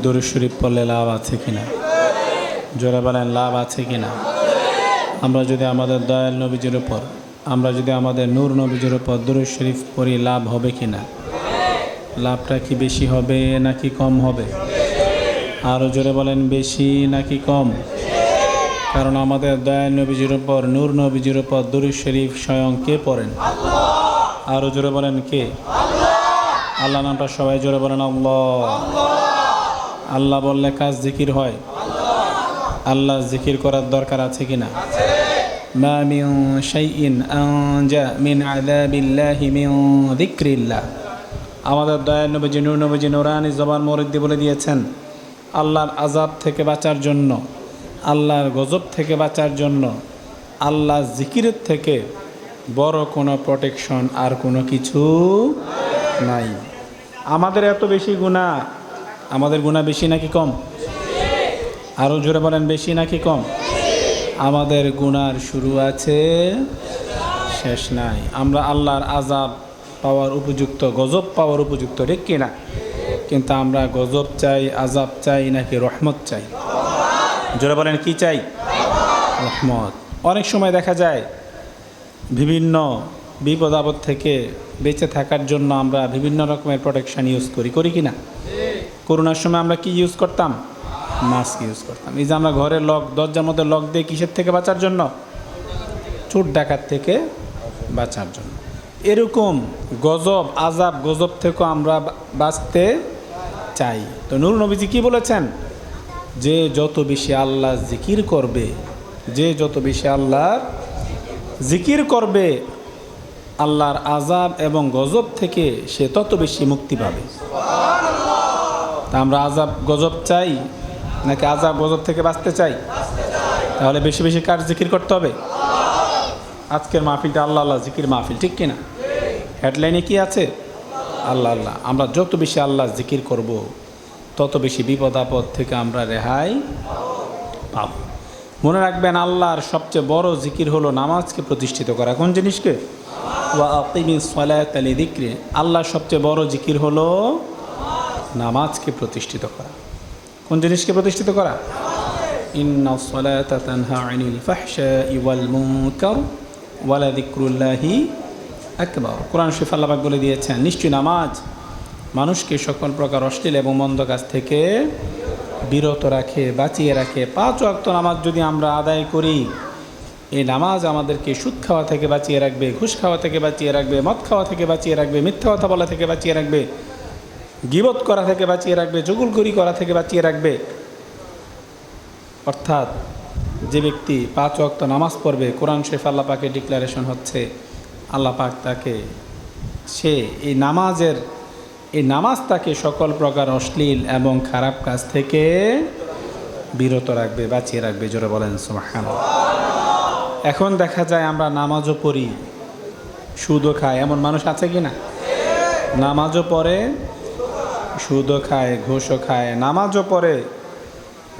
দরুদ শরীফ পড়লে লাভ আছে কিনা? জোরে বলেন, লাভ আছে কিনা? আমরা যদি আমাদের দয়াল নবীজির উপর, আমরা যদি আমাদের নূর নবীজির উপর দরুদ শরীফ পড়ি, লাভ হবে কিনা? লাভটা কি বেশি হবে নাকি কম হবে? আরও জোরে বলেন, বেশি নাকি কম? কারণ আমাদের দয়াল নবীজির উপর, নূর নবীজির উপর দরুদ শরীফ স্বয়ং কে পড়েন? আরও জোরে বলেন, কে? আল্লাহ নামটা সবাই জোরে বলেন, আল্লাহ। আল্লাহ বললে কাজ জিকির হয়। আল্লাহ জিকির করার দরকার আছে কিনা? মা মিন শাইইন আনজা মিন আযাবিল্লাহি মিন যিকরিল্লাহ। আমাদের দয়াল নবীজি, নূর নবীজি নুরানি জবান মুরিদ্দি বলে দিয়েছেন, আল্লাহর আযাব থেকে বাঁচার জন্য, আল্লাহর গজব থেকে বাঁচার জন্য, আল্লাহ জিকিরের থেকে বড় কোনো প্রোটেকশন আর কোনো কিছু নাই। আমাদের এত বেশি গুনাহ, আমাদের গুনাহ বেশি নাকি কম? আরও জোরে বলেন, বেশি নাকি কম? আমাদের গুনার শুরু আছে, শেষ নাই। আমরা আল্লাহর আযাব পাওয়ার উপযুক্ত, গজব পাওয়ার উপযুক্ত, ঠিক কিনা? কিন্তু আমরা গজব চাই, আযাব চাই নাকি রহমত চাই? জোরে বলেন, কি চাই? রহমত। অনেক সময় দেখা যায় বিভিন্ন বিপদ আপদ থেকে বেঁচে থাকার জন্য আমরা বিভিন্ন রকমের প্রোটেকশান ইউজ করি কি না? করোনার সময় আমরা কি ইউজ করতাম? মাস্ক ইউজ করতাম। এই যে আমরা ঘরে লক, দরজার মধ্যে লক দিয়ে কিসের থেকে বাঁচার জন্য? চোর ডাকাত থেকে বাঁচার জন্য। এরকম গজব, আযাব, গজব থেকেও আমরা বাঁচতে চাই। তো নূর নবীজি কি বলেছেন? যে যত বেশি আল্লাহ জিকির করবে, যে যত বেশি আল্লাহর জিকির করবে, আল্লাহর আযাব এবং গজব থেকে সে তত বেশি মুক্তি পাবে। তা আমরা আযাব গজব চাই নাকি আযাব গজব থেকে বাঁচতে চাই? তাহলে বেশি বেশি কার জিকির করতে হবে? আজকের মাহফিলটা আল্লাহ আল্লাহ জিকির মাহফিল, ঠিক কিনা? হেডলাইনে কি আছে? আল্লাহ আল্লাহ। আমরা যত বেশি আল্লাহ জিকির করব, তত বেশি বিপদ আপদ থেকে আমরা রেহাই পাব। মনে রাখবেন, আল্লাহর সবচেয়ে বড় জিকির হলো নামাজকে প্রতিষ্ঠিত করা। কোন জিনিসকে? ওয়া আকিমিস সালাতা লিযিকরি। আল্লাহর সবচেয়ে বড় জিকির হলো নামাজকে প্রতিষ্ঠিত করা। কোন জিনিসকে প্রতিষ্ঠিত করা? ইন্নাস সালাতা তানহা আনিল ফাহশাই ওয়াল মুনকার ওয়া লাযিকরুল্লাহি আকবার। কোরআন শরীফে আল্লাহ পাক বলে দিয়েছেন, নিশ্চয়ই নামাজ মানুষকে সকল প্রকার অশ্লীল এবং মন্দ কাজ থেকে বিরত রাখে, বাঁচিয়ে রাখে। 5 ওয়াক্ত নামাজ যদি আমরা আদায় করি, এই নামাজ আমাদেরকে সুদ খাওয়া থেকে বাঁচিয়ে রাখবে, ঘুষ খাওয়া থেকে বাঁচিয়ে রাখবে, মদ খাওয়া থেকে বাঁচিয়ে রাখবে, মিথ্যা কথা বলা থেকে বাঁচিয়ে রাখবে, গীবত করা থেকে বাঁচিয়ে রাখবে, চুগলখড়ি করা থেকে বাঁচিয়ে রাখবে। অর্থাৎ যে ব্যক্তি 5 ওয়াক্ত নামাজ পড়বে, কোরআন শরীফ আল্লাহ পাকের ডিক্লারেশন হচ্ছে, আল্লাহ পাক তাকে, সে এই নামাজ তাকে সকল প্রকার অশ্লীল এবং খারাপ কাজ থেকে বিরত রাখবে, বাঁচিয়ে রাখবে। জোরে বলেন সুবহানাল্লাহ। এখন দেখা যায় আমরা নামাজও পড়ি, সুদও খায়, এমন মানুষ আছে কি না? নামাজও পড়ে, সুদও খায়, ঘুষও খায়, নামাজও পড়ে,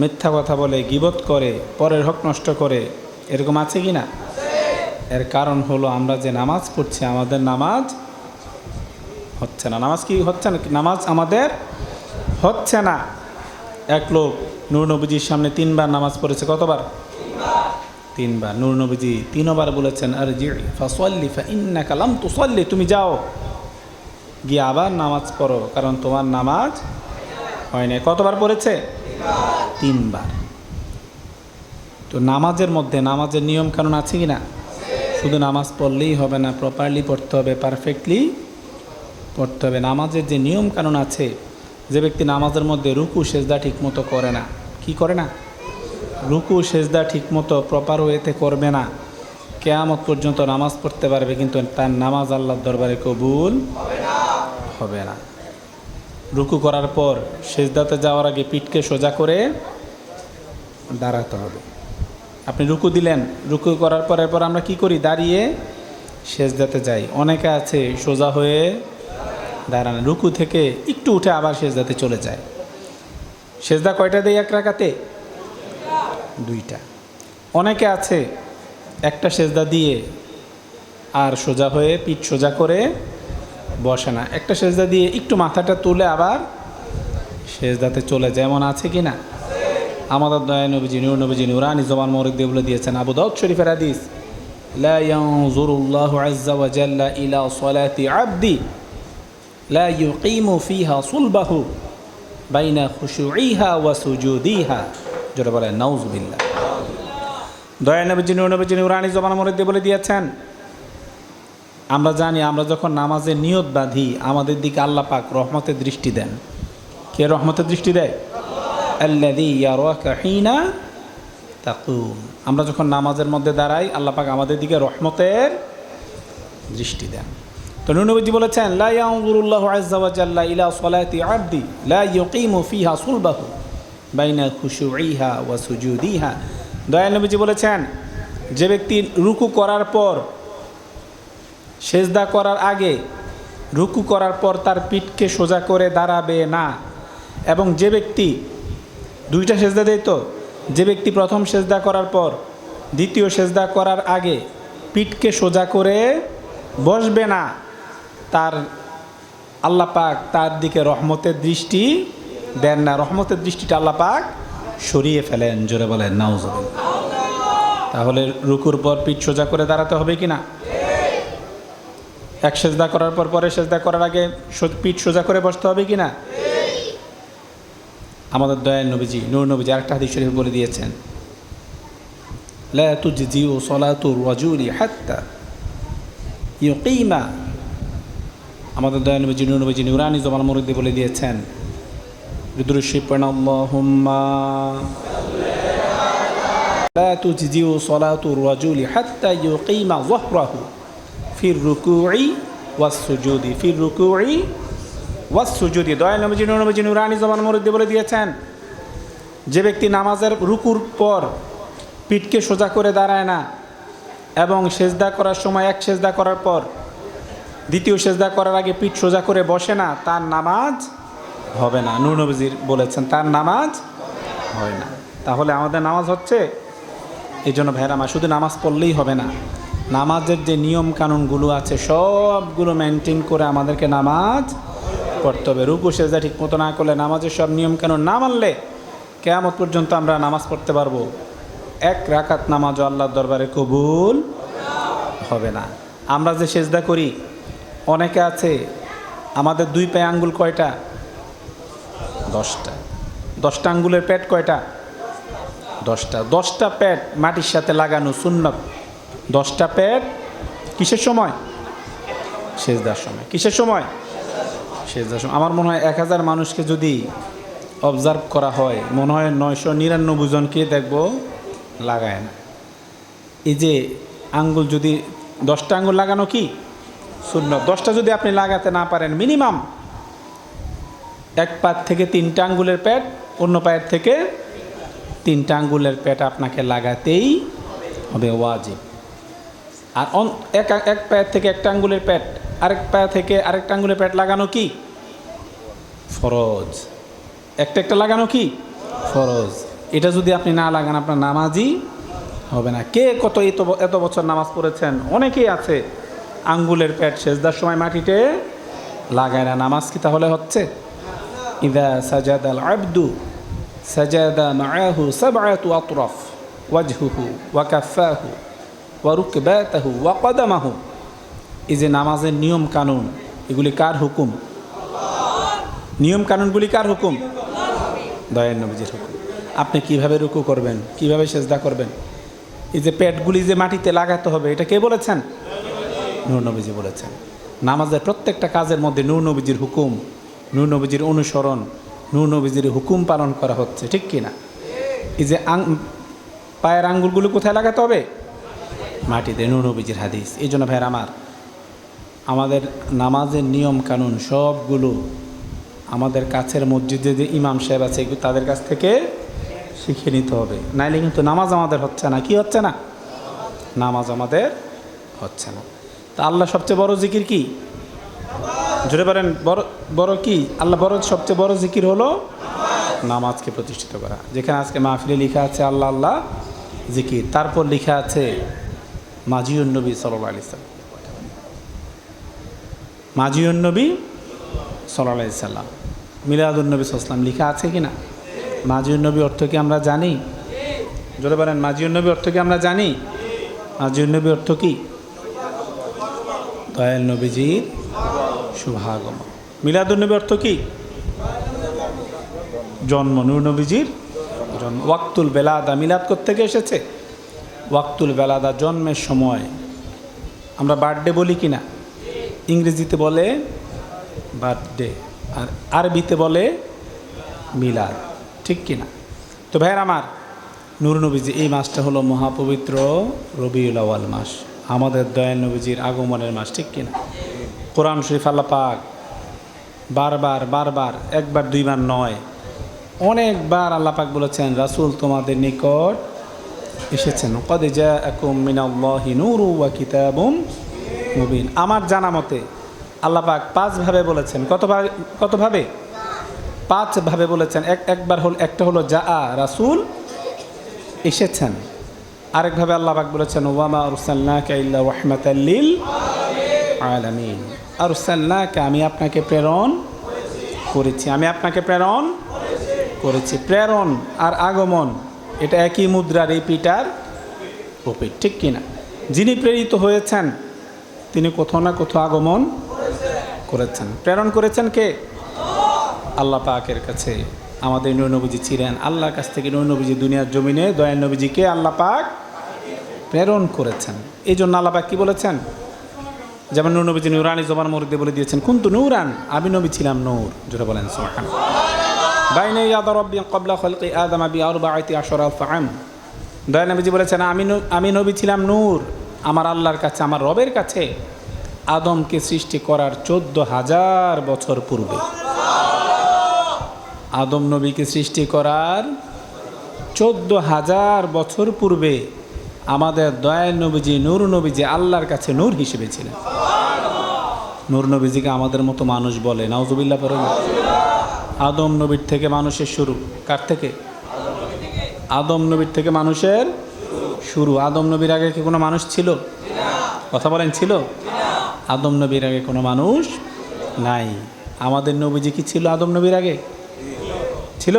মিথ্যা কথা বলে, গীবত করে, পরের হক নষ্ট করে, এরকম আছে কি না? এর কারণ হলো আমরা যে নামাজ পড়ছি, আমাদের নামাজ হচ্ছে না। নামাজ কি হচ্ছে না? নামাজ আমাদের হচ্ছে না। এক লোক নূর নবীজির সামনে 3 বার নামাজ পড়েছে। কতবার? 3 বার। নূর নবীজি 3 বার বলেছেন, আরজি ফাসাল্লি ফাইন্নাকা লাম তুসাল্লি, তুমি যাও গিয়ে আবার নামাজ পড়ো, কারণ তোমার নামাজ হয় না। কতবার পড়েছে? 3 বার। তো নামাজের মধ্যে নামাজের নিয়ম কানুন আছে কি না? শুধু নামাজ পড়লেই হবে না, প্রপারলি পড়তে হবে, পারফেক্টলি পড়তে হবে। নামাজের যে নিয়ম কানুন আছে, যে ব্যক্তি নামাজের মধ্যে রুকু সেজদা ঠিকমতো করে না, কি করে না? রুকু সেজদা ঠিকমতো প্রপার ওয়েতে করবে না, কিয়ামত পর্যন্ত নামাজ পড়তে পারবে, কিন্তু তার নামাজ আল্লাহর দরবারে কবুল হবে না। রুকু করার পর সেজদাতে যাওয়ার আগে পিঠকে সোজা করে দাঁড়াতে হবে। আপনি রুকু দিলেন, রুকু করার পর আমরা কি করি? দাঁড়িয়ে সেজদাতে যাই। অনেকে আছে সোজা হয়ে দাঁড়ান, রুকু থেকে একটু উঠে আবার সেজদাতে চলে যায়। সেজদা কয়টা দেয় এক রাকাতে? 2টা। অনেকে আছে একটা সেজদা দিয়ে আর সোজা হয়ে পিঠ সোজা করে বসে না, একটা সেজদা দিয়ে একটু মাথাটা তুলে আবার সেজদাতে চলে যেমন আছে কি না? আমাদের দয়া নবীজি নূর নবীজি নুরানি জবান মোবারক দিয়ে বলে দিয়েছেন, আবু দাউদ শরীফের হাদিস, লা ইয়ানজুরুল্লাহু আযজা ওয়া জাল্লা ইলা সালাতি আবদি লা ইউকিমু ফিহা সুলবাহু বাইনা খুশুইহা ওয়া সুজুদিহা। জোরে বলেন নাউযুবিল্লাহ। দয়া নবীজি নূর নবীজি নুরানি জবান মোবারক দিয়ে বলে দিয়েছেন, আমরা জানি আমরা যখন নামাজের নিয়ত বাঁধি আমাদের দিকে আল্লাহ পাক রহমতের দৃষ্টি দেন। কে রহমতের দৃষ্টি দেয়? আল্লাযী ইয়ারাকা হিনা তাকুম। আমরা যখন নামাজের মধ্যে দাঁড়াই আল্লাহ পাক আমাদের দিকে রহমতের দৃষ্টি দেন। তো নবীজি বলেছেন, লা ইয়ানজুরুল্লাহু আযজা ওয়া জাল্লা ইলা সালাতি আবদি লা ইউকিমু ফিহা সুলবাহু বাইনা খুশুইহা ওয়া সুজুদিহা। দয়াল নবীজি বলেছেন, যে ব্যক্তি রুকু করার পর, সেজদা করার আগে, রুকু করার পর তার পিঠকে সোজা করে দাঁড়াবে না, এবং যে ব্যক্তি দুইটা সেজদা দেয়, তো যে ব্যক্তি প্রথম সেজদা করার পর দ্বিতীয় সেজদা করার আগে পিঠকে সোজা করে বসবে না, তার আল্লাহ পাক তার দিকে রহমতের দৃষ্টি দেন না। রহমতের দৃষ্টিটা আল্লাহ পাক সরিয়ে ফেলেন। জোরে বলেন নাউযুবিল্লাহ। তাহলে রুকুর পর পিঠ সোজা করে দাঁড়াতে হবে কি না? এক সেজদা করার পর পরে সেজদা করার আগে পিঠ সোজা করে বসতে হবে কি না? আমাদের দয়াল নবীজি নূর নবীজি আরেকটা হাদিস শরীফ বলে দিয়েছেন, লা তুজজিউ সালাতুর রাজুলি হাত্তা ইউকিমা। আমাদের দয়াল নবীজি নূর নবীজি নুরানি জবান মোবারক দিয়ে বলে দিয়েছেন, দুরূদ শরীফ পড়েন, আল্লাহুম্মা লা তুজজিউ সালাতুর রাজুলি হাত্তা ইউকিমা যাহরাহু ফির রুকুই ওয়াস সুজুদি, ফির রুকুই ওয়াস সুজুদি। দয়াল নবীজি নূর নবীজি নুরানি জবান মোবারক দিয়ে বলে দিয়েছেন, যে ব্যক্তি নামাজের রুকুর পর পিঠকে সোজা করে দাঁড়ায় না এবং সেজদা করার সময় এক সেজদা করার পর দ্বিতীয় সেজদা করার আগে পিঠ সোজা করে বসে না, তার নামাজ হবে না। নূর নবীজি বলেছেন তার নামাজ হয় না। তাহলে আমাদের নামাজ হচ্ছে, এই জন্য ভাইরা আমার শুধু নামাজ পড়লেই হবে না, নামাজের যে নিয়ম কানুনগুলো আছে সবগুলো মেনটেন করে আমাদেরকে নামাজ পড়তে হবে। রুকু সেজদা ঠিক মতো না করলে, নামাজের সব নিয়ম কানুন না মানলে কিয়ামত পর্যন্ত আমরা নামাজ পড়তে পারবো, এক রাকাত নামাজও আল্লাহর দরবারে কবুল হবে না। আমরা যে সেজদা করি, অনেকে আছে আমাদের দুই পায়ে আঙ্গুল কয়টা? 10টা। 10টা আঙ্গুলের পেট কয়টা? 10টা। 10টা পেট মাটির সাথে লাগানো সুন্নত। 10টা পেট কিসের সময়? সেজদার সময়। কিসের সময়? সেজদার সময়। আমার মনে হয় 1000 মানুষকে যদি অবজার্ভ করা হয়, মনে হয় 999 জনকে দেখব লাগায় না। এই যে আঙ্গুল যদি 10টা আঙ্গুল লাগানো কি সুন্নত, 10টা যদি আপনি লাগাতে না পারেন, মিনিমাম এক পায়ের থেকে 3টা আঙ্গুলের প্যাড, অন্য পায়ের থেকে 3টা আঙ্গুলের প্যাড আপনাকে লাগাতেই হবে, ওয়াজিব। আর এক পায়ের থেকে একটা আঙ্গুলের প্যাড, আরেক পায়ে থেকে আরেকটা আঙ্গুলের প্যাড লাগানো কি ফরজ। একটা একটা লাগানো কি ফরজ। এটা যদি আপনি না লাগান আপনার নামাজই হবে না। কে কত এত বছর নামাজ পড়েছেন, অনেকেই আছে আঙ্গুলের প্যাড সেজদার সময় মাটিতে লাগায় না, নামাজ কি তাহলে হচ্ছে? ইদা সাজাদাল আবদু সাজাদা মাআহু সাবআতু আতরাফ ওয়াজহুহু ওয়া কাফাহু ওয়া রুকবাতাহু ওয়া কদামাহু। এই যে নামাজের নিয়ম কানুন, এগুলি কার হুকুম? নিয়ম কানুনগুলি কার হুকুম? দয়াল নবীজির হুকুম। আপনি কিভাবে রুকু করবেন, কিভাবে সেজদা করবেন, এই যে পেটগুলি যে মাটিতে লাগাতে হবে, এটা কে বলেছেন? নূর নবীজি বলেছেন। নামাজের প্রত্যেকটা কাজের মধ্যে নূর নবীজির হুকুম, নূর নবীজির অনুসরণ, নূর নবীজির হুকুম পালন করা হচ্ছে, ঠিক কি না? এই যে পায়ের আঙ্গুলগুলো কোথায় লাগাতে হবে? মাটিতে। নূর নবীজির হাদিস। এই জন্য ভাইয়ের আমার, আমাদের নামাজের নিয়ম কানুন সবগুলো আমাদের কাছের মসজিদে যে ইমাম সাহেব আছে তাদের কাছ থেকে শিখে নিতে হবে, নাইলে কিন্তু নামাজ আমাদের হচ্ছে না। কি হচ্ছে না? নামাজ আমাদের হচ্ছে না। তা আল্লাহ সবচেয়ে বড় জিকির কি? জোরে বলেন, বড় কি? আল্লাহ বড় সবচেয়ে বড় জিকির হলো নামাজকে প্রতিষ্ঠিত করা। যেখানে আজকে মাহফিলে লেখা আছে আল্লাহ আল্লাহ জিকির, তারপর লেখা আছে মাজিউন নবী সাল্লাল্লাহু আলাইহি সাল্লাম, মাজিউন নবী সাল্লাল্লাহু আলাইহি সাল্লাম। মিলাদুন্নবী সাল্লাল্লাহু লিখা আছে কি না? মাজিউন্নবী অর্থ কি আমরা জানি? জোরে বলেন, মাজিউন্নবী অর্থ কি আমরা জানি? মাজিউন্নবী অর্থ কি? দয়াল নবীজির শুভাগমন। মিলাদুন্নবী অর্থ কি? জন্ম, নূর নবীজির জন্ম। ওয়াক্তুল বেলাদা, মিলাদ কোত্থেকে এসেছে? ওয়াক্তুল বেলাদা, জন্মের সময়। আমরা বার্থডে বলি কি না? ইংরেজিতে বলে বার্থডে, আর আরবিতে বলে মিলাদ, ঠিক কি না? তো ভাইয়ের আমার, নূর নবীজি এই মাসটা হলো মহাপবিত্র রবিউল আউয়াল মাস, আমাদের দয়াল নবীজির আগমনের মাস, ঠিক কি না? কোরআন শরীফ আল্লাহ পাক বারবার বারবার, একবার দুইবার নয়, অনেকবার আল্লাহ পাক বলেছেন, রাসূল তোমাদের নিকট এসেছেন, কদ জাআকুম মিনাল্লাহি নূরুন ওয়া কিতাবুম মুবিন। আমার জানা মতে আল্লাহ পাক 5 ভাবে বলেছেন। কতভাবে? 5 ভাবে বলেছেন। একবার হল, একটা হলো জাআ, রাসূল এসেছেন। আরেকভাবে আল্লাহ পাক বলেছেন, ওয়া মা আরসালনাকা ইল্লা রাহমাতাল লিল আলামিন। আরসালনাকা, আমি আপনাকে প্রেরণ করেছি, আমি আপনাকে প্রেরণ করেছি। প্রেরণ আর আগমন এটা একই মুদ্রার এই পিটার ওপিট, ঠিক কিনা? যিনি প্রেরিত হয়েছেন তিনি কোথাও না কোথাও আগমন করেছেন। প্রেরণ করেছেন কে? আল্লাহ পাকের কাছে আমাদের নূর নবীজি ছিলেন, আল্লাহর কাছ থেকে নূর নবীজি দুনিয়ার জমিনে দয়াল নবীজিকে আল্লাহ পাক প্রেরণ করেছেন। এই জন্য আল্লাহ পাক কি বলেছেন? যেমন নূর নবীজি নূরানি জবান মরিদে বলে দিয়েছেন, কুনতু নূরান, আমি নবী ছিলাম নূর। জোরে বলেন সুবহানাল্লাহ। বাইনা ইয়াদা রাব্বি ক্বাবলা খালকি আদম বি 14 আলফ আম। দয়াল নবীজি বলেছেন, আমি নবী ছিলাম নূর আমার আল্লাহর কাছে, আমার রবের কাছে আদমকে সৃষ্টি করার 14,000 বছর পূর্বে। আদম নবীকে সৃষ্টি করার 14,000 বছর পূর্বে আমাদের দয়াল নবীজি নূর নবীজি আল্লাহর কাছে নূর হিসেবে ছিলেন। নূর নবীজিকে আমাদের মতো মানুষ বলে, নাউজুবিল্লাহ পড়ে না। আদম নবীর থেকে মানুষের শুরু। কার থেকে? আদম নবীর থেকে মানুষের শুরু। আদম নবীর আগে কি কোনো মানুষ ছিল? কথা বলেন, ছিল? আদম নবীর আগে কোনো মানুষ নাই। আমাদের নবীজি কি ছিল আদম নবীর আগে? ছিল।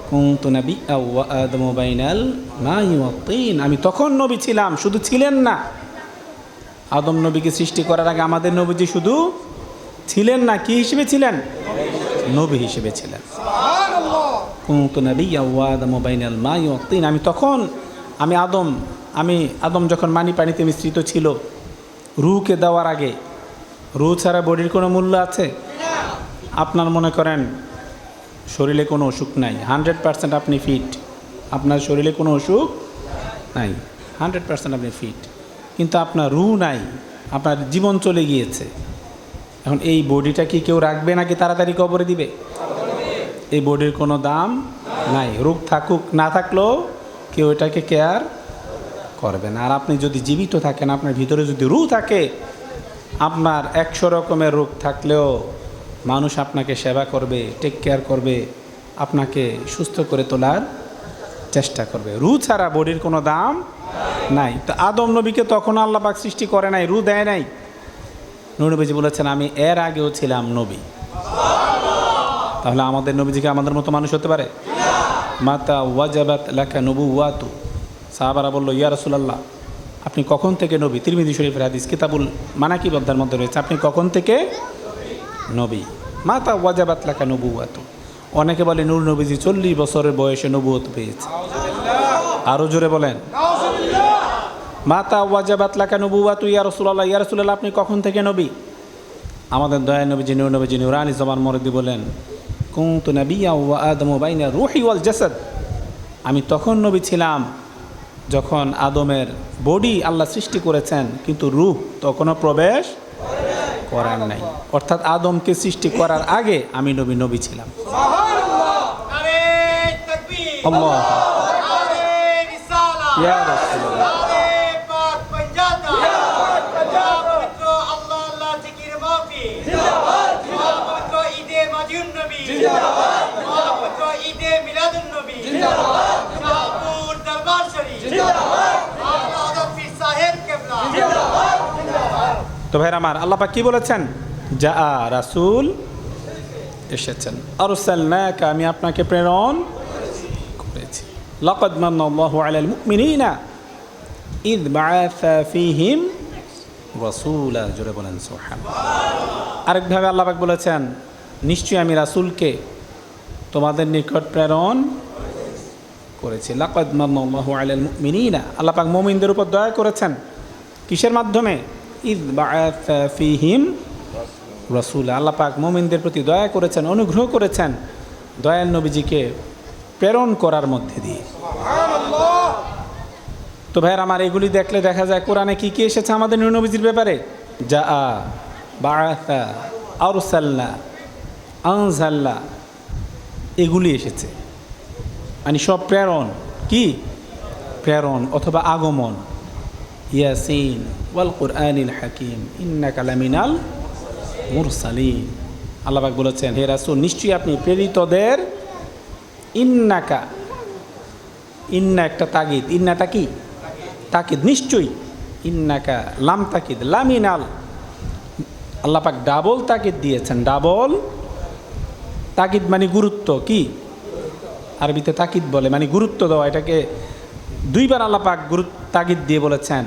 কুনতু নাবিয়্যান ওয়া আদামু বাইনাল মাই ওয়াত তিন। আমি তখন নবী ছিলাম, শুধু ছিলেন না। আদম নবীকে সৃষ্টি করার আগে আমাদের নবীজি শুধু ছিলেন না, কি হিসেবে ছিলেন? নবী হিসেবে ছিলেন। কুনতু নাবিয়্যান ওয়া আদামু বাইনাল মাই ওয়াত তিন। আমি আদম যখন মানি পানিতে মিশ্রিত ছিল, রুহকে দেওয়ার আগে, রুহ ছাড়া বডির কোনো মূল্য আছে? আপনার মনে করেন শরীরে কোনো অসুখ নাই, 100% আপনি ফিট, আপনার শরীরে কোনো অসুখ নাই, 100% আপনি ফিট, কিন্তু আপনার রুহ নাই, আপনার জীবন চলে গিয়েছে। এখন এই বডিটা কি কেউ রাখবে নাকি তাড়াতাড়ি কবরে দিবে? এই বডির কোনো দাম নাই, রোগ থাকুক না থাকলেও কেউ এটাকে কেয়ার করবে না। আর আপনি যদি জীবিত থাকেন, আপনার ভিতরে যদি রুহ থাকে, আপনার 100 রকমের রোগ থাকলেও মানুষ আপনাকে সেবা করবে, টেক কেয়ার করবে, আপনাকে সুস্থ করে তোলার চেষ্টা করবে। রুহ ছাড়া বডির কোনো দাম নাই। তো আদম নবীকে তখন আল্লাহ পাক সৃষ্টি করে নাই, রুহ দেয় নাই। নূর নবীজি বলেছেন, আমি এর আগেও ছিলাম নবী। তাহলে আমাদের নবীজিকে আমাদের মতো মানুষ হতে পারে? মাতা ওয়াজাবাত লাকা নবুওয়াতু। সাহাবারা বলল, ইয়া রাসূলুল্লাহ, আপনি কখন থেকে নবী? তিরমিজি শরীফের হাদিস, কিতাবুল মানাকিব অধ্যায়ের মধ্যে রয়েছে, আপনি কখন থেকে নবী? মাতা ওয়াজাবাত লাকা নবুওয়াতু। অনেকে বলে নূর নবীজি 40 বছরের বয়সে নবুয়ত পেয়েছে। আরও জোরে বলেন, মাতা ওয়াজাবাত লাকা নবুওয়াতু ইয়া রাসূলুল্লাহ, ইয়া রাসূলুল্লাহ, আপনি কখন থেকে নবী? আমাদের দয়াল নবীজি নূরানি জবান মরদি বলেন, কুনতু নাবিয়্যান ওয়া আদামু বাইনা রূহি ওয়াল জাসাদ। আমি তখন নবী ছিলাম যখন আদমের বডি আল্লাহ সৃষ্টি করেছেন, কিন্তু রূহ তখনও প্রবেশ করার নাই। অর্থাৎ আদমকে সৃষ্টি করার আগে আমি নবী ছিলাম। আল্লাহ ইয়া রাসূলুল্লাহ। তো ভাইরা আমার, আল্লাহ পাক কি বলেছেন? যা রাসূল এসেছেন। আরসালনাকা, আমি আপনাকে প্রেরণ করেছি। লাকাদ মান্নাল্লাহু আলাল মুমিনিনা ইয বাআসা ফীহিম রাসূলা, জোরে বলেন সুবহানাল্লাহ। আরেকভাবে আল্লাহ পাক বলেছেন, নিশ্চয়ই আমি রাসূলকে তোমাদের নিকট প্রেরণ করেছি। লাকাদ মান্নাল্লাহু আলাল মুমিনিনা, আল্লাহ পাক মুমিনদের উপর দয়া করেছেন। কিসের মাধ্যমে? ইয বাআসা ফীহিম রাসূলা, আল্লাহ পাক মুমিনদের প্রতি দয়া করেছেন, অনুগ্রহ করেছেন দয়াল নবীজিকে প্রেরণ করার মধ্যে দিয়ে। তো ভাইয়ের আমার, এগুলি দেখলে দেখা যায় কোরআনে কি কি এসেছে আমাদের নূহ নবীজির ব্যাপারে। জাআ, বাআসা, আরসালনা, আনজালনা, এগুলি এসেছে। মানে সব প্রেরণ, কি প্রেরণ অথবা আগমন। ইয়াসিন ওয়াল কুরআনিল হাকিম ইন্নাকা লামিনাল মুরসালিন, আল্লাহ পাক বলেছেন, হে রাসূল নিশ্চয়ই আপনি প্রেরিতদের। ইন্নাকা, ইন্না একটা তাগিদ, ইন্নাটা কি তাকিদ, নিশ্চয়ই। ইন্নাকা লাম তাকিদ, লামিনাল, আল্লাহ পাক ডাবল তাকিদ দিয়েছেন। ডাবল তাকিদ মানে গুরুত্ব, কি আরবিতে তাকিদ বলে মানে গুরুত্ব দেওয়া। এটাকে দুইবার আল্লাহ পাক তাকিদ দিয়ে বলেছেন,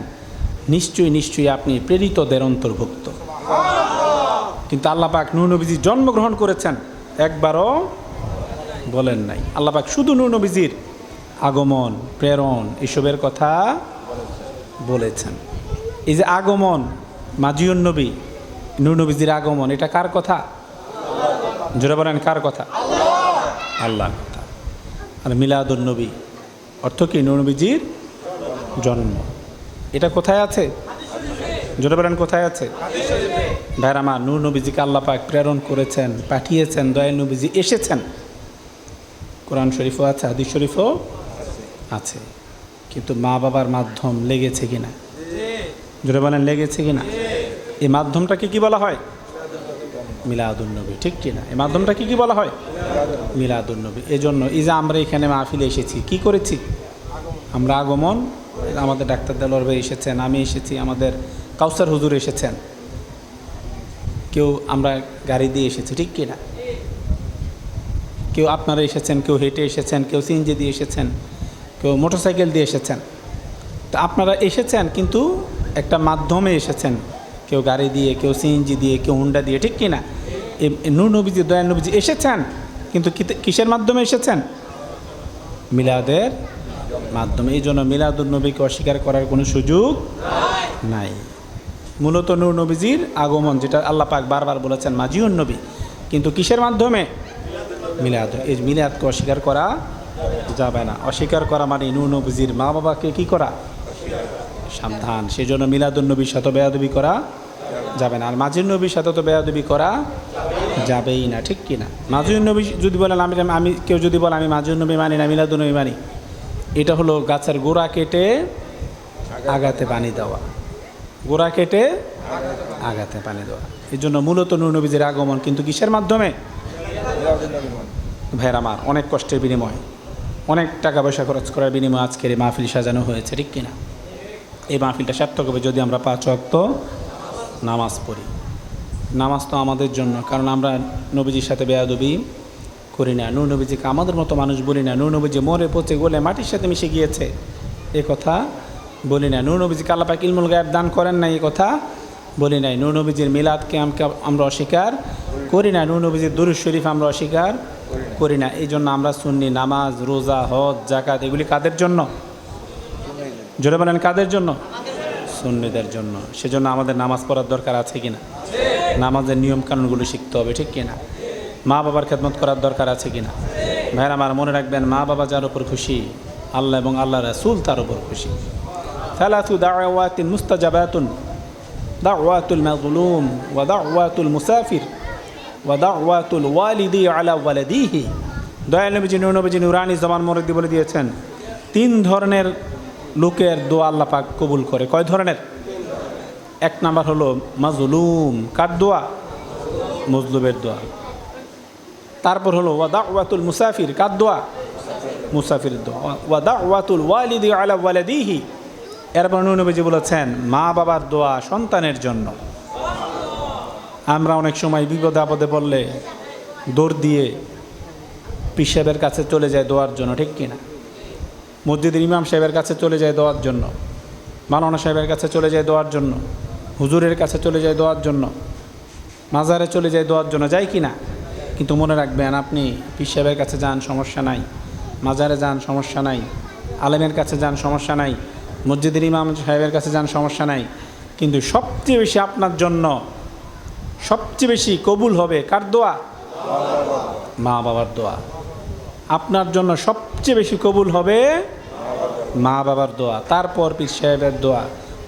নিশ্চয়ই নিশ্চয়ই আপনি প্রেরিতদের অন্তর্ভুক্ত। কিন্তু আল্লাহ পাক নূহ নবীজি জন্মগ্রহণ করেছেন একবারও বলেন নাই। আল্লাহ পাক শুধু নূহ নবীজির আগমন, প্রেরণ এসবের কথা বলেছেন। এই যে আগমন, মাজিউন নবী, নূহ নবীজির আগমন, এটা কার কথা? জোরে বলেন, কার কথা? আল্লাহর কথা। আর মিলাদুন নবী অর্থ কি? নূহ নবীজির জন্ম। এটা কোথায় আছে? জোরে বলেন, কোথায় আছে? ভাইরা আমার, নূহ নবীজিকে আল্লাহ পাক প্রেরণ করেছেন, পাঠিয়েছেন, দয়াল নবীজি এসেছেন। কোরআন শরীফও আছে, হাদিস শরীফও আছে। কিন্তু মা বাবার মাধ্যম লেগেছে কিনা? জোরে বলেন, লেগেছে কিনা? এই মাধ্যমটাকে কি বলা হয়? মিলাদুন নবী, ঠিক কিনা? এই মাধ্যমটাকে কি বলা হয়? মিলাদুন নবী। এই জন্য এই যে আমরা এখানে মাহফিলে এসেছি, কি করেছি আমরা? আগমন। আমাদের ডাক্তার দেলোয়ার ভাই এসেছেন, আমি এসেছি, আমাদের কাউসার হুজুর এসেছেন, কেউ আমরা গাড়ি দিয়ে এসেছি, ঠিক কিনা? কেউ আপনারা এসেছেন, কেউ হেঁটে এসেছেন, কেউ সিএনজি দিয়ে এসেছেন, কেউ মোটরসাইকেল দিয়ে এসেছেন। তো আপনারা এসেছেন কিন্তু একটা মাধ্যমে এসেছেন, কেউ গাড়ি দিয়ে, কেউ সিএনজি দিয়ে, কেউ হুন্ডা দিয়ে, ঠিক কিনা? নূহ নবীজি, দয়াল নবীজি এসেছেন, কিন্তু কিসের মাধ্যমে এসেছেন? মিলাদের মাধ্যমে। এই জন্য মিলাদুন নবীকে অস্বীকার করার কোনো সুযোগ নাই। মূলত নূহ নবীজির আগমন, যেটা আল্লাহ পাক বারবার বলেছেন মাজিউন নবী, কিন্তু কিসের মাধ্যমে? মিলাদ। এই মিলাদকে অস্বীকার করা যাবে না। অস্বীকার করা মানে নূহ নবীজির মা বাবাকে কি করা? সাবধান। সেই জন্য মিলাদুন নবীর সাথে বেয়াদবি করা যাবে না। আর মাজিউন নবীর সাথে তো বেয়াদবি করা যাবেই না, ঠিক কিনা? মাজিউন নবী যদি বলেন, আমি কেউ যদি বলে আমি মাজিউন নবী মানি না, মিলাদুন নবী মানি, এটা হলো গাছের গোড়া কেটে আগাতে পানি দেওয়া। গোড়া কেটে আগাতে পানি দেওয়া। এই জন্য মূলত নূহ নবীজির আগমন কিন্তু কিসের মাধ্যমে? ভাইয়ের আমার, অনেক কষ্টের বিনিময়, অনেক টাকা পয়সা খরচ করার বিনিময়ে আজকের এই মাহফিল সাজানো হয়েছে, ঠিক কিনা? এই মাহফিলটা সার্থক হবে যদি আমরা 5 ওয়াক্ত নামাজ পড়ি। নামাজ তো আমাদের জন্য, কারণ আমরা নবীজির সাথে বেয়াদবি করি না, নূহ নবীজিকে আমাদের মতো মানুষ বলি না, নূহ নবীজি মরে পচে গলে মাটির সাথে মিশে গিয়েছে এ কথা বলি না, নূহ নবীজিকে আল্লাহ পাক ইলমুল গায়ব দান করেন নাই এ কথা বলি নাই, নূহ নবীজির মিলাদকে আমরা অস্বীকার করি না, নূহ নবীজির দুরূদ শরীফ আমরা অস্বীকার করি না। এই জন্য আমরা সুন্নি, নামাজ, রোজা, হজ, যাকাত এগুলি কাদের জন্য? জোরে বলেন, কাদের জন্য? সুন্নিদের জন্য। সেজন্য আমাদের নামাজ পড়ার দরকার আছে কিনা? নামাজের নিয়ম কানুনগুলো শিখতে হবে, ঠিক কিনা? মা বাবার খেদমত করার দরকার আছে কিনা? ভাইরা আমার, মনে রাখবেন, মা বাবা যার উপর খুশি, আল্লাহ এবং আল্লাহ রাসূল তার উপর খুশি। সালাতু দাওয়াতিন মুস্তাজাবাতুন, দাওয়াতুল মাজলুম ওয়া দাওয়াতুল মুসাফির ওয়া দাওয়াতুল ওয়ালিদি আলা ওয়ালাদিহি। দয়াল নবীজি, নূহ নবীজি নুরানি জামান মুরিদি বলে দিয়েছেন, 3 ধরনের লোকের দোয়া আল্লাহ পাক কবুল করে। কয় ধরনের? 1 নাম্বার হলো মাজলুম, কার দোয়া? মজলুমের দোয়া। তারপর হলো ওয়া দাওয়াতুল মুসাফির, কার দোয়া? মুসাফিরের দোয়া। ওয়া দাওয়াতুল ওয়ালিদি আলা ওয়ালাদিহি। এরপর নূহ নবীজি বলেছেন মা বাবার দোয়া সন্তানের জন্য। আমরা অনেক সময় বিপদে আপদে পড়লে দৌড় দিয়ে পীর সাহেবের কাছে চলে যায় দোয়ার জন্য, ঠিক কিনা? মসজিদের ইমাম সাহেবের কাছে চলে যায় দোয়ার জন্য, মাওলানা সাহেবের কাছে চলে যায় দোয়ার জন্য, হুজুরের কাছে চলে যায় দোয়ার জন্য, মাজারে চলে যায় দোয়ার জন্য, যায় কি না? কিন্তু মনে রাখবেন, আপনি পীর সাহেবের কাছে যান, সমস্যা নাই, মাজারে যান, সমস্যা নাই, আলেমের কাছে যান, সমস্যা নাই, মসজিদের ইমাম সাহেবের কাছে যান, সমস্যা নাই, কিন্তু সবচেয়ে বেশি আপনার জন্য সবচেয়ে বেশি কবুল হবে কার দোয়া? মা বাবার দোয়া। আপনার জন্য সবচেয়ে বেশি কবুল হবে মা বাবার দোয়া, তারপর পীর সাহেবের দোয়া,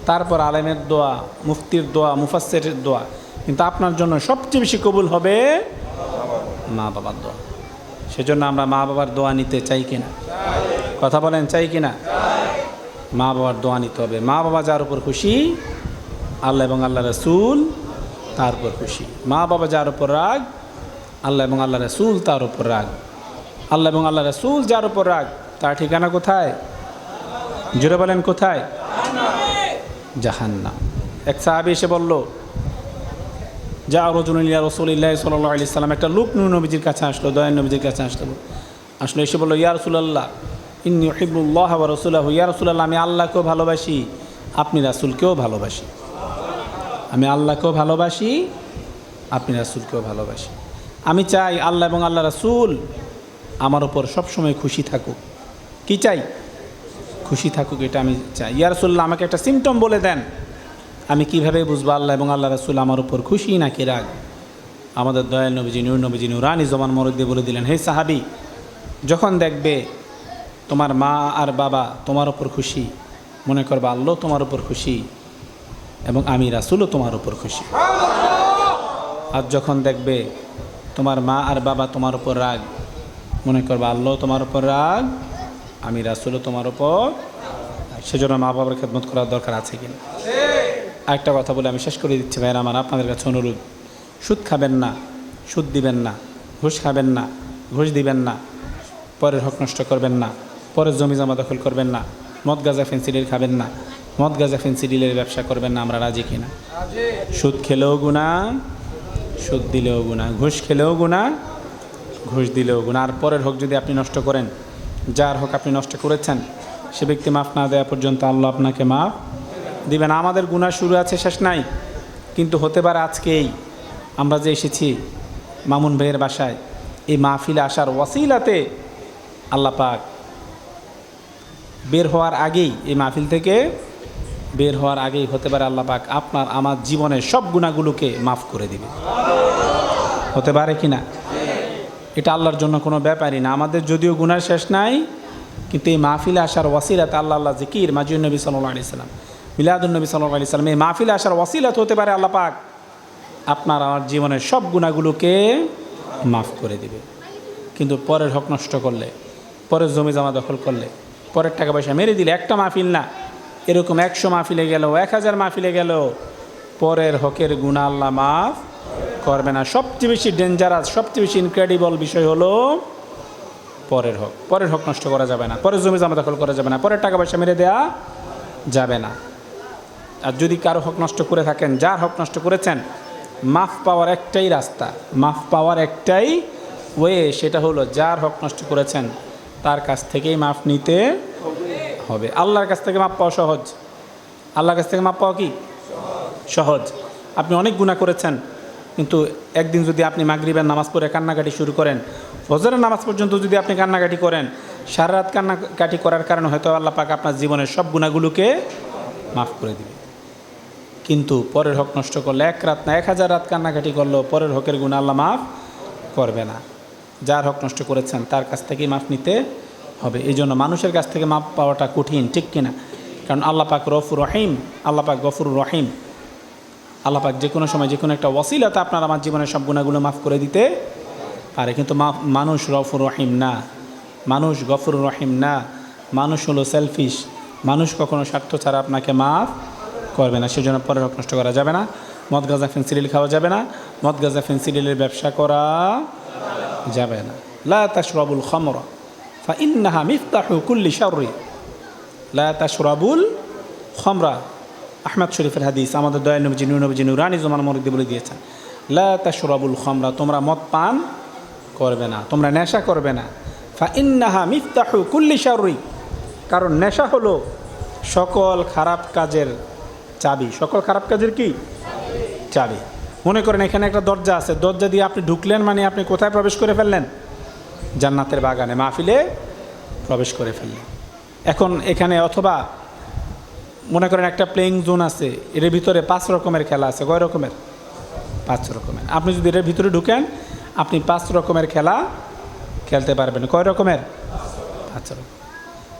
তারপর আলেমের দোয়া, মুফতির দোয়া, মুফাসসিরের দোয়া, কিন্তু আপনার জন্য সবচেয়ে বেশি কবুল হবে মা বাবার দোয়া। সেজন্য আমরা মা বাবার দোয়া নিতে চাই কিনা? কথা বলেন, চাই কিনা? মা বাবার দোয়া নিতে হবে। মা বাবা যার উপর খুশি, আল্লাহ এবং আল্লাহ রসুল তার উপর খুশি। মা বাবা যার উপর রাগ, আল্লাহ এবং আল্লাহ রসুল তার উপর রাগ। আল্লাহ এবং আল্লাহ রসুল যার উপর রাগ, তার ঠিকানা কোথায়? জোরে বলেন, কোথায়? জাহান্নাম। এক সাহাবী এসে বলল, যা রাজুলুন ইলা রাসূলিল্লাহি সাল্লাল্লাহু আলাইহি সাল্লাম, একটা লোক নূর নবীজির কাছে আসলো, দয়ার নবীজির কাছে আসলো, এসে বলল, ইয়া রাসূলুল্লাহ ইন্নী উহিব্বুল্লাহ ওয়া রাসূলাহু, ইয়া রাসূলুল্লাহ আমি আল্লাহকেও ভালোবাসি, আপনি রাসূলকেও ভালোবাসি। আমি আল্লাহকেও ভালোবাসি, আপনি রাসূলকেও ভালোবাসি। আমি চাই আল্লাহ এবং আল্লাহ রাসূল আমার উপর সবসময় খুশি থাকুক। কি চাই? খুশি থাকুক, এটা আমি চাই। ইয়া রাসূলুল্লাহ আমাকে একটা সিমটম বলে দেন, আমি কিভাবে বুঝবো আল্লাহ এবং আল্লাহ রাসূল আমার উপর খুশি নাকি রাগ? আমাদের দয়াল নবীজি, নূর নবীজি, নুরানি জবান মরদ বলে দিলেন, হে সাহাবী, যখন দেখবে তোমার মা আর বাবা তোমার উপর খুশি, মনে করবে আল্লাহ তোমার উপর খুশি এবং আমি রাসূলও তোমার উপর খুশি। আর যখন দেখবে তোমার মা আর বাবা তোমার উপর রাগ, মনে করবে আল্লাহ তোমার উপর রাগ, আমি রাসূলও তোমার উপর। সেজন্য মা বাবার খেদমত করার দরকার আছে কিনা? আরেকটা কথা বলে আমি শেষ করে দিচ্ছি ভাইরা আমার, আপনাদের কাছে অনুরোধ, সুদ খাবেন না, সুদ দিবেন না, ঘুষ খাবেন না, ঘুষ দিবেন না, পরের হক নষ্ট করবেন না, পরের জমি জমা দখল করবেন না, মদ গাঁজা ফেন্সিডিল খাবেন না, মদ গাঁজা ফেন্সিডিলের ব্যবসা করবেন না। আমরা রাজি কিনা? সুদ খেলেও গুনাহ, সুদ দিলেও গুনাহ, ঘুষ খেলেও গুনাহ, ঘুষ দিলেও গুনাহ। আর পরের হক যদি আপনি নষ্ট করেন, যার হক আপনি নষ্ট করেছেন সে ব্যক্তি মাফ না দেওয়া পর্যন্ত আল্লাহ আপনাকে মাফ দিবেন। আমাদের গুনাহ শুরু আছে, শেষ নাই। কিন্তু হতে পারে আজকেই আমরা যে এসেছি মামুন ভাইয়ের বাসায়, এই মাহফিলে আসার ওয়াসিলাতে আল্লাহ পাক বের হওয়ার আগেই, এই মাহফিল থেকে বের হওয়ার আগেই হতে পারে আল্লাহ পাক আপনার আমার জীবনের সব গুনাহগুলোকে মাফ করে দিবে। হতে পারে কি না? এটা আল্লাহর জন্য কোনো ব্যাপারই না। আমাদের যদিও গুনাহ শেষ নাই, কিন্তু এই মাহফিলে আসার ওয়াসিলাতে আল্লাহ জিকির, মাজিউন নবী সাল্লাল্লাহু আলাইহি সাল্লাম, মিলাদুন নবী সাল্লাল্লাহু আলাইহি সাল্লাম, এই মাহফিলে আসার ওয়াসিলাত হতে পারে আল্লাহ পাক আপনার আমার জীবনের সব গুনাহগুলোকে মাফ করে দিবে। কিন্তু পরের হক নষ্ট করলে, পরের জমি জমা দখল করলে, পরের টাকা পয়সা মেরে দিলে, একটা মাহফিল না, এরকম 100 মাহফিলে গেল, 1000 মাহফিলে গেল, পরের হকের গুনাহ আল্লাহ মাফ করবে না। সবচেয়ে বেশি ডেঞ্জারাস, সবচেয়ে বেশি ইনক্রেডিবল বিষয় হলো পরের হক। পরের হক নষ্ট করা যাবে না, পরের জমি জমা দখল করা যাবে না, পরের টাকা পয়সা মেরে দেওয়া যাবে না। আর যদি কারো হক নষ্ট করে থাকেন, যার হক নষ্ট করেছেন, মাফ পাওয়ার একটাই রাস্তা, মাফ পাওয়ার একটাই ওয়ে, সেটা হলো যার হক নষ্ট করেছেন তার কাছ থেকেই মাফ নিতে হবে। আল্লাহর কাছ থেকে মাফ পাওয়া সহজ। আল্লাহর কাছ থেকে মাফ পাওয়া কি সহজ? আপনি অনেক গুনাহ করেছেন, কিন্তু একদিন যদি আপনি মাগরিবের নামাজ পড়ে কান্নাকাটি শুরু করেন, ফজরের নামাজ পর্যন্ত যদি আপনি কান্নাকাটি করেন, সারা রাত কান্নাকাটি করার কারণে হয়তো আল্লাহ পাক আপনার জীবনের সব গুনাহগুলোকে মাফ করে দিবে। কিন্তু পরের হক নষ্ট করলে 1 রাত না 1000 রাত কান্নাকাটি করলেও পরের হকের গুনাহ আল্লাহ মাফ করবে না। যার হক নষ্ট করেছেন তার কাছ থেকেই মাফ নিতে হবে। এই জন্য মানুষের কাছ থেকে মাফ পাওয়াটা কঠিন, ঠিক কিনা? কারণ আল্লাহ পাক রউফুর রহিম, আল্লাহ পাক গফুরুর রহিম। আল্লাহ পাক যে কোনো সময় যে কোনো একটা ওয়াসিলাতে আপনার আমার জীবনের সব গুনাহগুলো মাফ করে দিতে পারে। কিন্তু মানুষ রউফুর রহিম না, মানুষ গফুরুর রহিম না, মানুষ হলো সেলফিশ। মানুষ কখনো স্বার্থ ছাড়া আপনাকে মাফ করবে না। সেজন্য পরের হক নষ্ট করা যাবে না, মদ গাঁজা ফেন্সিডিল খাওয়া যাবে না, মদ গাঁজা ফেন্সিডিলের ব্যবসা করা যাবে না। লা তাশরাবুল খামরা ফাইন্নাহা মিফতাহু কুল্লি শাররি, লা তাশরাবুল খামরা। আহমদ শরীফের হাদিস, আমাদের দয়াল নবীজি, নূর নবীজি, নুরানি জমান মরদ বলে দিয়েছেন, লা তাশরাবুল খামরা, তোমরা মদ পান করবে না, তোমরা নেশা করবে না। ফাইন্নাহা মিফতাহু কুল্লি শাররি, কারণ নেশা হলো সকল খারাপ কাজের চাবি। সকল খারাপ কাজের কি চাবি? মনে করেন এখানে একটা দরজা আছে, দরজা দিয়ে আপনি ঢুকলেন মানে আপনি কোথায় প্রবেশ করে ফেললেন? জান্নাতের বাগানে, মাহফিলে প্রবেশ করে ফেললেন। এখন এখানে অথবা মনে করেন একটা প্লেইং জোন আছে, এর ভিতরে 5 রকমের খেলা আছে। কয় রকমের? 5 রকমের। আপনি যদি এর ভিতরে ঢুকেন আপনি 5 রকমের খেলা খেলতে পারবেন। কয় রকমের? 5 রকম।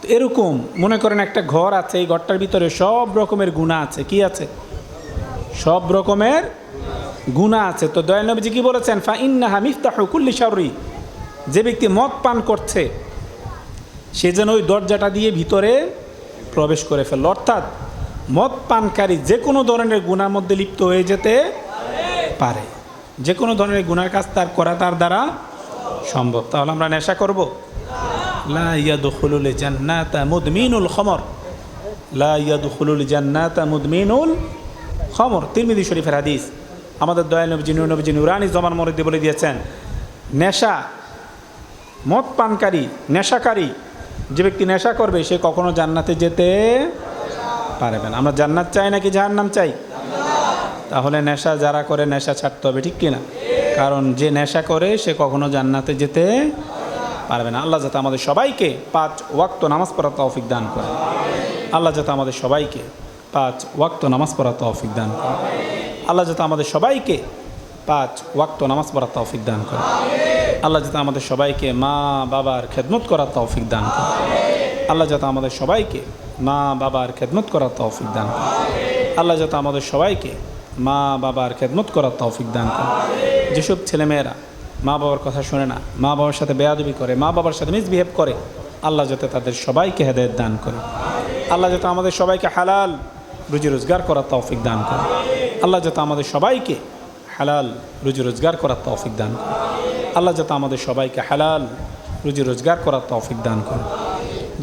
তো এরকম মনে করেন একটা ঘর আছে, এই ঘরটার ভিতরে সব রকমের গুনাহ আছে। কি আছে? সব রকমের গুনাহ আছে। তো দয়াল নবীজি কি বলেছেন? ফাইন্নাহা মিফতাহু কুল্লি শাররি, যে ব্যক্তি মদ পান করছে সে যেন ওই দরজাটা দিয়ে ভিতরে প্রবেশ করে ফেলল। অর্থাৎ মদ পানকারী যে কোনো ধরনের গুনার মধ্যে লিপ্ত হয়ে যেতে পারে, যে কোনো ধরনের গুনার কাজ তার করা তার দ্বারা সম্ভব। তাহলে আমরা নেশা করব? লা ইয়াদখুলুল জান্নাতা মুদমিনুল খমর, লা ইয়াদখুলুল জান্নাতা মুদমিনুল খমর। তিরমিজি শরীফের হাদিস। আমাদের দয়াল নবীজি নুরানি জমান মরিদে বলে দিয়েছেন, নেশা, মদ পানকারী, নেশাকারী যে ব্যক্তি নেশা করবে সে কখনো জান্নাতে যেতে পারবে না। আমরা জান্নাত চাই নাকি জাহান্নাম চাই? তাহলে নেশা যারা করে নেশা ছাড়তে হবে, ঠিক কিনা? কারণ যে নেশা করে সে কখনো জান্নাতে যেতে পারবে না। আল্লাহ যাতে আমাদের সবাইকে 5 ওয়াক্ত নামাজ পড়ার তৌফিক দান করে। আল্লাহ যাতে আমাদের সবাইকে 5 ওয়াক্ত নামাজ পড়ার তৌফিক দান করে। আল্লাহ যাতে আমাদের সবাইকে 5 ওয়াক্ত নামাজ পড়ার তৌফিক দান করে। আল্লাহ যাতে আমাদের সবাইকে মা বাবার খেদমত করার তৌফিক দান করে। আল্লাহ যাতে আমাদের সবাইকে মা বাবার খেদমত করার তৌফিক দান করে। আল্লাহ যাতে আমাদের সবাইকে মা বাবার খেদমত করার তৌফিক দান করে। যেসব ছেলেমেয়েরা মা বাবার কথা শোনে না, মা বাবার সাথে বেয়াদবি করে, মা বাবার সাথে মিসবিহেভ করে, আল্লাহ যাতে তাদের সবাইকে হেদায়েত দান করে। আল্লাহ যাতে আমাদের সবাইকে হালাল রুজি রোজগার করার তৌফিক দান করে। আল্লাহ যাতে আমাদের সবাইকে হালাল রুজি রোজগার করার তৌফিক দান করে। আল্লাহ যাতে আমাদের সবাইকে হালাল রুজি রোজগার করার তৌফিক দান করে।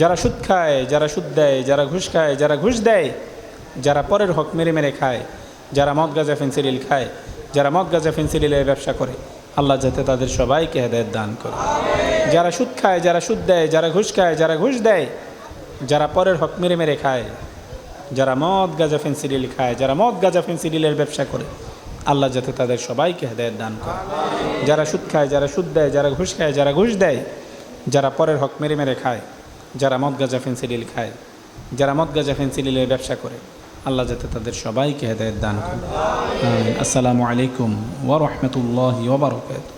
যারা সুদ খায়, যারা সুদ দেয়, যারা ঘুষ খায়, যারা ঘুষ দেয়, যারা পরের হক মেরে মেরে খায়, যারা মদ গাঁজা ফেন্সিডিল খায়, যারা মদ গাঁজা ফেন্সিডিলের ব্যবসা করে, আল্লাহ যাতে তাদের সবাইকে হেদায়েত দান করে। যারা সুদ খায়, যারা সুদ দেয়, যারা ঘুষ খায়, যারা ঘুষ দেয়, যারা পরের হক মেরে মেরে খায়, যারা মদ গাঁজা ফেন্সিডিল খায়, যারা মদ গাঁজা ফেন্সিডিলের ব্যবসা করে, আল্লাহ যাতে তাদের সবাইকে হেদায়েত দান করে। যারা সুদ খায়, যারা সুদ দেয়, যারা ঘুষ খায়, যারা ঘুষ দেয়, যারা পরের হক মেরে মেরে খায়, যারা মদ গাঁজা ফেন্সিডিল খায়, যারা মদ গাঁজা ফেন্সিডিলের ব্যবসা করে, আল্লাহ যাতে তাদের সবাইকে হেদায়েত দান করে। আসসালামু আলাইকুম ওয়া রাহমাতুল্লাহি ওয়া বারাকাতুহু।